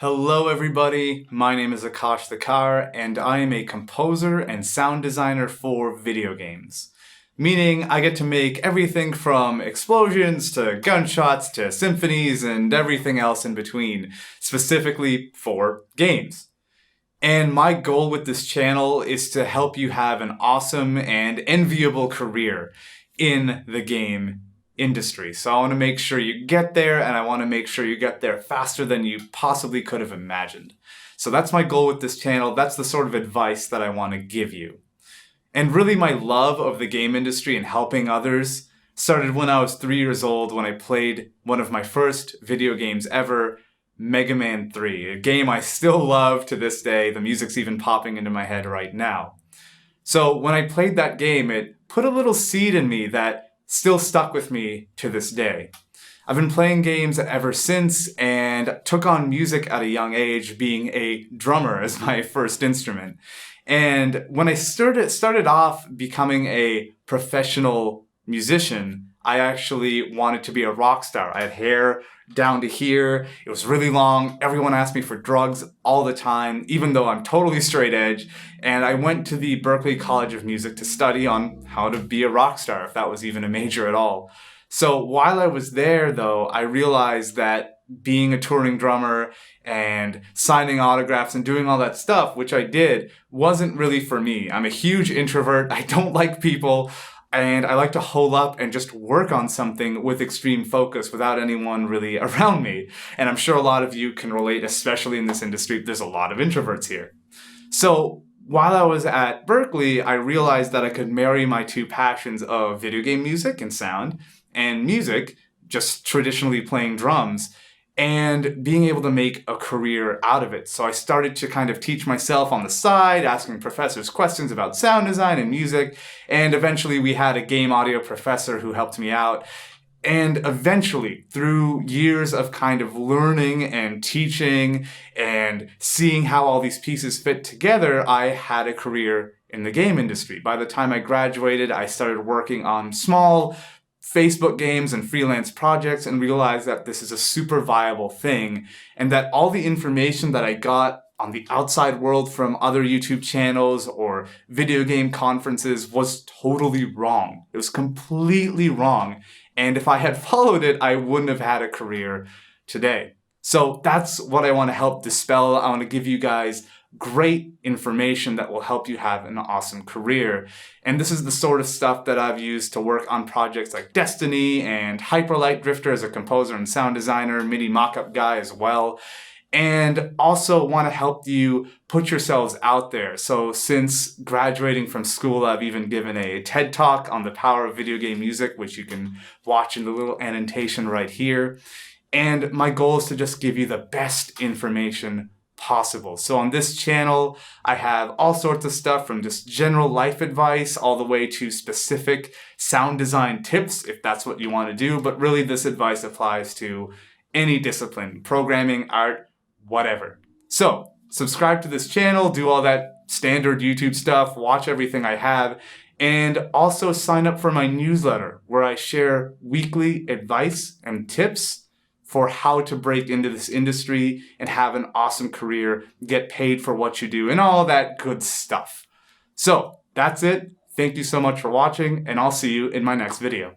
Hello everybody, my name is Akash Thakkar and I am a composer and sound designer for video games. Meaning I get to make everything from explosions to gunshots to symphonies and everything else in between, specifically for games. And my goal with this channel is to help you have an awesome and enviable career in the game industry. So I want to make sure you get there, and I want to make sure you get there faster than you possibly could have imagined. So that's my goal with this channel. That's the sort of advice that I want to give you. And really my love of the game industry and helping others started when I was 3 years old when I played one of my first video games ever, Mega Man 3, a game I still love to this day. The music's even popping into my head right now. So when I played that game, it put a little seed in me that still stuck with me to this day. I've been playing games ever since and took on music at a young age, being a drummer as my first instrument. And when I started off becoming a professional musician, I actually wanted to be a rock star. I had hair down to here. It was really long. Everyone asked me for drugs all the time, even though I'm totally straight edge. And I went to the Berklee College of Music to study on how to be a rock star, if that was even a major at all. So while I was there, though, I realized that being a touring drummer and signing autographs and doing all that stuff, which I did, wasn't really for me. I'm a huge introvert. I don't like people. And I like to hole up and just work on something with extreme focus without anyone really around me. And I'm sure a lot of you can relate, especially in this industry. There's a lot of introverts here. So while I was at Berklee, I realized that I could marry my two passions of video game music and sound, and music, just traditionally playing drums, and being able to make a career out of it. So I started to kind of teach myself on the side, asking professors questions about sound design and music, and eventually we had a game audio professor who helped me out. And eventually, through years of kind of learning and teaching and seeing how all these pieces fit together, I had a career in the game industry. By the time I graduated, I started working on small Facebook games and freelance projects and realized that this is a super viable thing, and that all the information that I got on the outside world from other YouTube channels or video game conferences was totally wrong. It was completely wrong. And if I had followed it, I wouldn't have had a career today. So that's what I want to help dispel. I want to give you guys great information that will help you have an awesome career. And this is the sort of stuff that I've used to work on projects like Destiny and Hyper Light Drifter as a composer and sound designer, MIDI mockup guy as well. And also want to help you put yourselves out there. So since graduating from school, I've even given a TED Talk on the power of video game music, which you can watch in the little annotation right here. And my goal is to just give you the best information possible. So on this channel, I have all sorts of stuff from just general life advice all the way to specific sound design tips, if that's what you want to do. But really, this advice applies to any discipline, programming, art, whatever. So subscribe to this channel, do all that standard YouTube stuff, watch everything I have, and also sign up for my newsletter where I share weekly advice and tips for how to break into this industry and have an awesome career, get paid for what you do, and all that good stuff. So that's it. Thank you so much for watching, and I'll see you in my next video.